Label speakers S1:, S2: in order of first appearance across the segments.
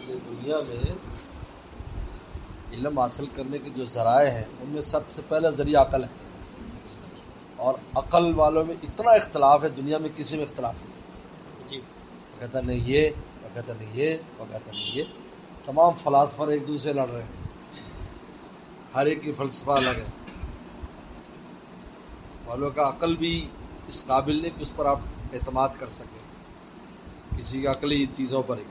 S1: دنیا میں علم حاصل کرنے کے جو ذرائع ہیں ان میں سب سے پہلا ذریعہ عقل ہے، اور عقل والوں میں اتنا اختلاف ہے، دنیا میں کسی میں اختلاف نہیں جی، وہ کہتا نہیں یہ، وہ کہتا نہیں یہ، وہ کہتا نہیں یہ، تمام فلاسفر ایک دوسرے لڑ رہے ہیں، ہر ایک کی فلسفہ الگ ہے، والوں کا عقل بھی اس قابل نہیں کہ اس پر آپ اعتماد کر سکیں، کسی کا عقلی چیزوں پر ہی۔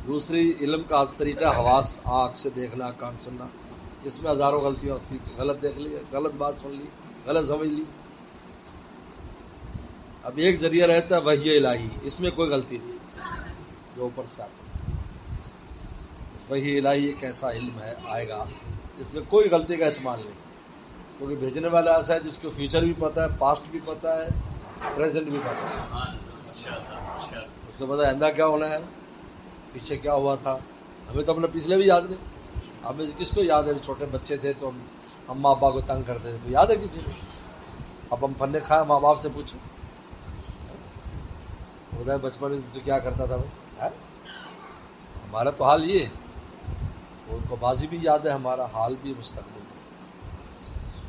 S1: دوسری علم کا طریقہ حواس، آنکھ سے دیکھنا، کان سننا، اس میں ہزاروں غلطیاں ہوتی ہیں، غلط دیکھ لی، غلط بات سن لی، غلط سمجھ لی۔ اب ایک ذریعہ رہتا ہے وحی الہی، اس میں کوئی غلطی نہیں جو اوپر سے آتا ہے۔ وحی الہی ایک ایسا علم ہے آئے گا اس میں کوئی غلطی کا احتمال نہیں، کیونکہ بھیجنے والا ایسا ہے جس کو فیوچر بھی پتہ ہے، پاسٹ بھی پتہ ہے، پریزنٹ بھی پتہ ہے، اس کو پتہ ہے آئندہ کیا ہونا ہے، پیچھے کیا ہوا تھا۔ ہمیں تو اپنے پچھلے بھی یاد نہیں، ہمیں کس کو یاد ہے؟ چھوٹے بچے تھے تو ہم ماں باپ کو تنگ کرتے تھے، تو یاد ہے کسی کو؟ اب ہم پنے کھائے ماں باپ سے پوچھو، ہوتا ہے بچپن میں تو کیا کرتا تھا بھائی، ہمارا تو حال یہ ہے، ان کو ماضی بھی یاد ہے، ہمارا حال بھی، مستقبل بھی۔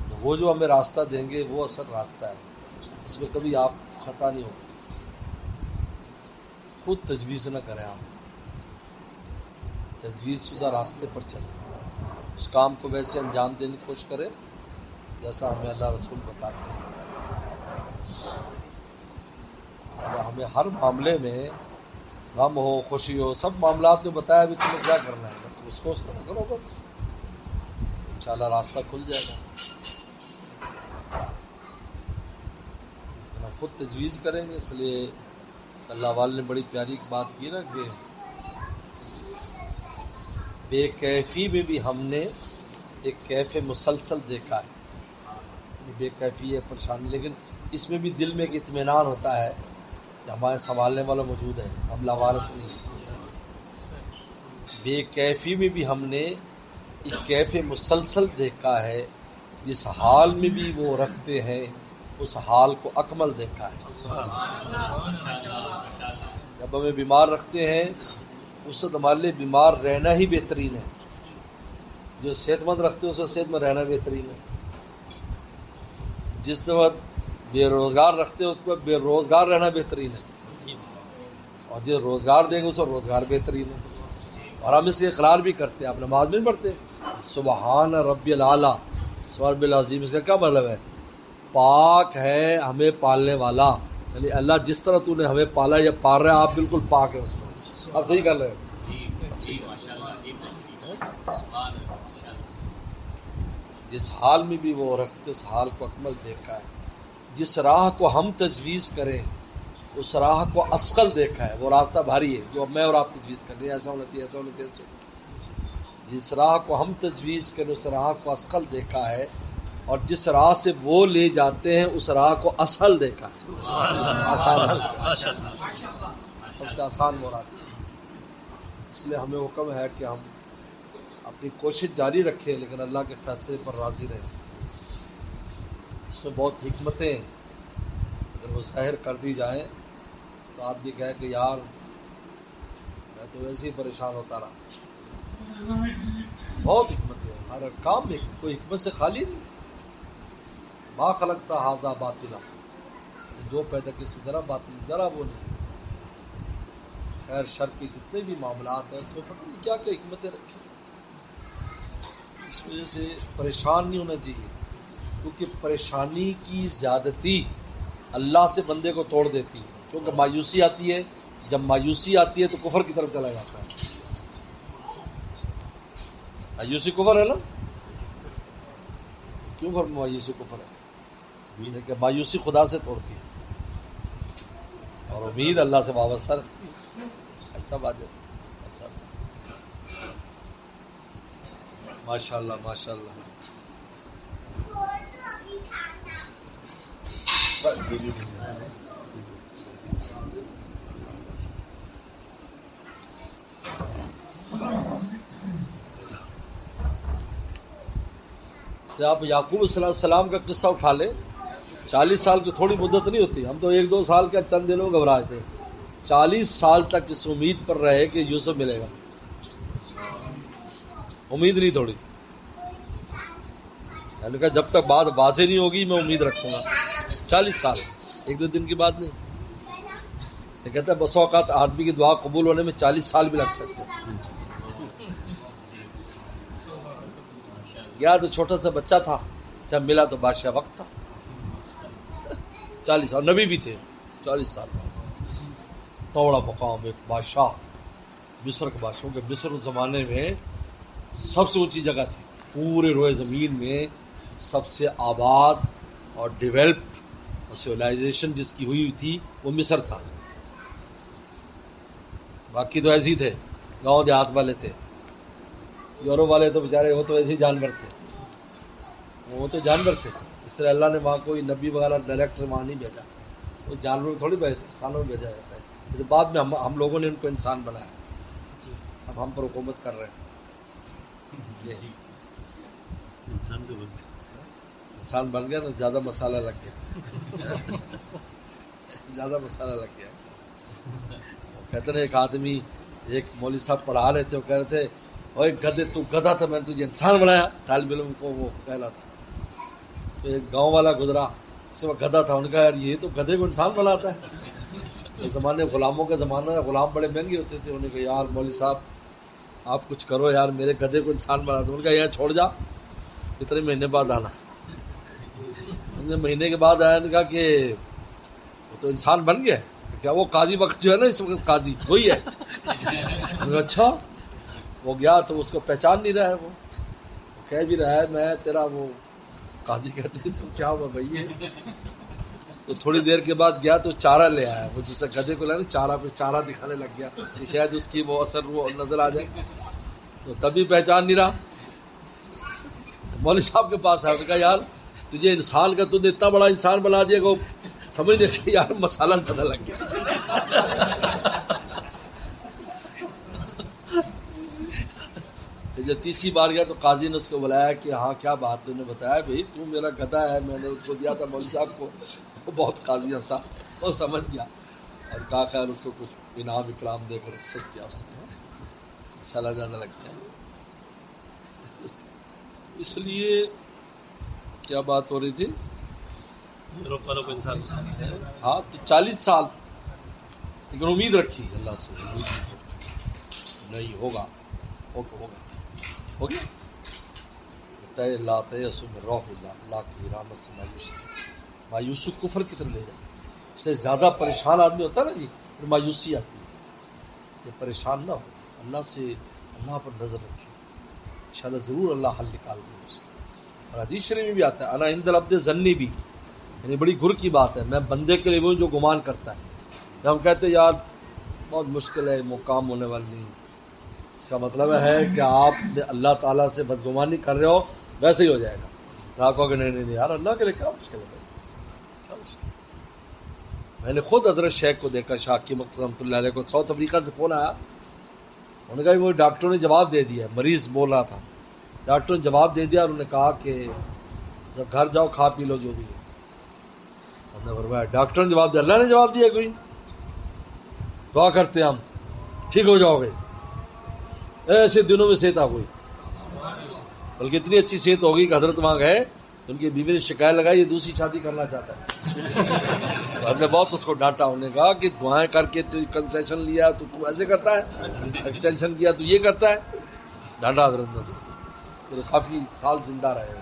S1: تو وہ جو ہمیں راستہ دیں گے وہ اصل راستہ ہے، اس میں کبھی آپ خطا نہیں ہوگا۔ خود تجویز نہ کریں، آپ تجویز شدہ راستے پر چلیں، اس کام کو ویسے انجام دینے کی کوشش کریں جیسا ہمیں اللہ رسول بتاتے ہیں۔ اور ہمیں ہر معاملے میں غم ہو، خوشی ہو، سب معاملات میں بتایا بھی تمہیں کیا کرنا ہے، بس اس کو اس طرح کرو، بس انشاءاللہ راستہ کھل جائے گا۔ خود تجویز کریں گے، اس لیے اللہ والے نے بڑی پیاری بات کی نا کہ بے کیفی میں بھی ہم نے ایک کیف مسلسل دیکھا ہے، بے کیفی ہے پریشانی، لیکن اس میں بھی دل میں ایک اطمینان ہوتا ہے کہ ہمارے سنبھالنے والا موجود ہے، ہم لاوارث نہیں۔ بے کیفی میں بھی ہم نے ایک کیف مسلسل دیکھا ہے، جس حال میں بھی وہ رکھتے ہیں اس حال کو اکمل دیکھا ہے۔ جب ہمیں بیمار رکھتے ہیں اس وقت ہمارے لیے بیمار رہنا ہی بہترین ہے، جو صحت مند رکھتے ہیں اس وقت صحت مند رہنا بہترین ہے، جس وقت بے روزگار رکھتے ہیں اس وقت بے روزگار رہنا بہترین ہے، اور جو روزگار دیں گے اس وقت روزگار بہترین ہے۔ اور ہم اس سے اقرار بھی کرتے ہیں، آپ نماز میں نہیں پڑھتے سبحان ربی العلیٰ، سبحان ربی العظیم، اس کا کیا مطلب ہے؟ پاک ہے ہمیں پالنے والا، یعنی اللہ جس طرح تو نے ہمیں پالا یا پال رہا ہے آپ بالکل پاک ہے اس میں، آپ صحیح کر رہے ہیں۔ جس حال میں بھی وہ رکھتے اس حال کو اکمل دیکھا ہے، جس راہ کو ہم تجویز کریں اس راہ کو اثقل دیکھا ہے، وہ راستہ بھاری ہے جو میں اور آپ تجویز کر رہے ہیں، ایسا ہونا چاہیے، ایسا ہونا چاہیے۔ جس راہ کو ہم تجویز کریں اس راہ کو اثقل دیکھا ہے، اور جس راہ سے وہ لے جاتے ہیں اس راہ کو اسہل دیکھا ہے، آسان راستہ، سب سے آسان وہ راستہ۔ اس لیے ہمیں حکم ہے کہ ہم اپنی کوشش جاری رکھیں لیکن اللہ کے فیصلے پر راضی رہیں۔ اس میں بہت حکمتیں اگر وہ ظاہر کر دی جائیں تو آپ یہ کہیں کہ یار میں تو ویسے ہی پریشان ہوتا رہا۔ بہت حکمتیں، ہر کام میں کوئی حکمت سے خالی نہیں۔ ما خلقتا ھذا باطلا، جو پیدا کی اس میں ذرا باطل، ذرا وہ نہیں۔ خیر شر کے جتنے بھی معاملات ہیں اس میں پتہ نہیں کیا کیا حکمتیں رکھی، اس وجہ سے پریشان نہیں ہونا چاہیے، کیونکہ پریشانی کی زیادتی اللہ سے بندے کو توڑ دیتی ہے، کیونکہ مایوسی آتی ہے، جب مایوسی آتی ہے تو کفر کی طرف چلا جاتا ہے۔ مایوسی کفر ہے نا، کیوں مایوسی کفر ہے؟ کہ مایوسی خدا سے توڑتی ہے اور امید اللہ سے وابستہ رکھتی ہے، ایسا بات ہے، ایسا ماشاء اللہ ماشاء اللہ۔ سے آپ یعقوب صلی اللہ علیہ السلام کا قصہ اٹھا لیں، 40 سال کی تھوڑی مدت نہیں ہوتی، ہم تو 1-2 سال کا چند دنوں گھبرائے تھے، 40 سال تک اس امید پر رہے کہ یوسف ملے گا. امید نہیں توڑی. میں نے کہا جب تک بات واضح نہیں ہوگی میں امید رکھوں گا. 40 سال، ایک دو دن کی بات نہیں. یہ کہتا ہے بس اوقات آدمی کی دعا قبول ہونے میں 40 سال بھی لگ سکتے. گیا تو چھوٹا سا بچہ تھا، جب ملا تو بادشاہ وقت تھا. 40 سال نبی بھی تھے. 40 سال توڑا مقام ایک بادشاہ، مصر کا بادشاہ، کہ مصر زمانے میں سب سے اونچی جگہ تھی پورے روئے زمین میں. سب سے آباد اور ڈیولپڈ سویلائزیشن جس کی ہوئی تھی وہ مصر تھا. باقی تو ایسے ہی تھے، گاؤں دیہات والے تھے. یورپ والے تو بیچارے وہ تو ایسے ہی جانور تھے، وہ تو جانور تھے. اس لیے اللہ نے وہاں کوئی نبی وغیرہ ڈائریکٹر وہاں نہیں بھیجا. وہ جانور تھوڑی بھیجتے، انسانوں میں بھیجا جاتا ہے. تو بعد میں ہم لوگوں نے ان کو انسان بنایا. اب ہم پر حکومت کر رہے ہیں. انسان بن گیا نا، زیادہ مسالہ لگ گیا. زیادہ مسالہ لگ گیا. کہتے ہیں ایک آدمی، ایک مولوی صاحب پڑھا رہے تھے، وہ کہہ رہے تھے اوے گدھے تو گدھا تھا، میں نے تجھے انسان بنایا. طالب علم کو وہ کہلا تھا. تو ایک گاؤں والا گزرا، اس سے وہ گدھا تھا. ان کا یار یہ تو گدھے کو انسان بناتا ہے. اس زمانے غلاموں کا زمانہ تھا، غلام بڑے مہنگے ہوتے تھے. انہوں نے کہا یار مولوی صاحب آپ کچھ کرو یار، میرے گدھے کو انسان بنا دو. ان کا یار چھوڑ جا، اتنے مہینے بعد آنا. مہینے کے بعد آیا. نے کہا کہ وہ تو انسان بن گیا. کیا وہ قاضی وقت جو ہے نا اس وقت قاضی وہی ہے؟ اچھا. وہ گیا تو اس کو پہچان نہیں رہا ہے. وہ کہہ بھی رہا ہے میں تیرا وہ قاضی. کہتے ہیں کیا ہوا بھائی ہے؟ تو تھوڑی دیر کے بعد گیا تو چارہ لے آیا. وہ جسے گدھے کو لانا چارہ پہ چارہ دکھانے لگ گیا کہ شاید اس کی وہ اثر وہ نظر آ جائے. تو تبھی پہچان نہیں رہا. تو مولوی صاحب کے پاس آیا. کہا یار تجھے انسان کا تجھے اتنا بڑا انسان بنا دیا کہ سمجھ دے کہ یار مسالہ زیادہ لگ گیا. جب تیسری بار گیا تو قاضی نے اس کو بلایا کہ ہاں کیا بات. نے بتایا بھائی تو میرا گدھا ہے، میں نے اس کو دیا تھا مولوی صاحب کو. وہ بہت قاضی ہنسا، وہ سمجھ گیا اور کہا خیر اس کو کچھ انعام اکرام دے کر رخصت کیا. اس نے مسالہ زیادہ لگ گیا. اس لیے کیا بات ہو رہی تھی؟ ہاں تو 40 سال لیکن امید رکھی اللہ سے. نہیں ہوگا ہو گیا. روح اللہ کی رحمت سے مایوسی کفر کی طرف لے جائے. اس سے زیادہ پریشان آدمی ہوتا ہے نا جی، پھر مایوسی آتی ہے. یہ پریشان نہ ہو، اللہ سے اللہ پر نظر رکھے، انشاءاللہ ضرور اللہ حل نکال دے اسے. اور حدیث شریف میں بھی آتا ہے انا عند العبد ظنی بھی، یعنی بڑی گر کی بات ہے، میں بندے کے لیے وہ جو گمان کرتا ہے. جب ہم کہتے ہیں یار بہت مشکل ہے، مقام ہونے والی نہیں، اس کا مطلب ہے کہ آپ اللہ تعالیٰ سے بدگمانی کر رہے ہو، ویسے ہی ہو جائے گا. آپ کہو کہ نہیں یار اللہ کے لیے کیا مشکل ہے. میں نے خود حضرت شیخ کو دیکھا، شاہ کی مقتدی رحمۃ اللہ علیہ کو. ساؤتھ افریقہ سے فون آیا، انہوں نے کہا وہ ڈاکٹروں نے جواب دے دیا. مریض بول رہا تھا، ڈاکٹر نے جواب دے دیا اور انہوں نے کہا کہ سب گھر جاؤ کھا پی لو جو بھی ہے. انہوں نے فرمایا ڈاکٹر نے جواب دیا، اللہ نے جواب دیا کوئی؟ دعا کرتے ہیں ہم ٹھیک ہو جاؤ گے. ایسے دنوں میں صحت آ گئی، بلکہ اتنی اچھی صحت ہو گئی کہ حضرت وہاں گئے تو ان کی بیوی نے شکایت لگائی یہ دوسری شادی کرنا چاہتا ہے. تو ہم نے بہت اس کو ڈانٹا. انہوں نے کہا کہ دعائیں کر کے تو کنسیشن لیا تو ایسے کرتا ہے، ایکسٹینشن کیا تو یہ کرتا ہے. ڈانٹا حضرت نے اس کو. تو کافی سال زندہ رہے.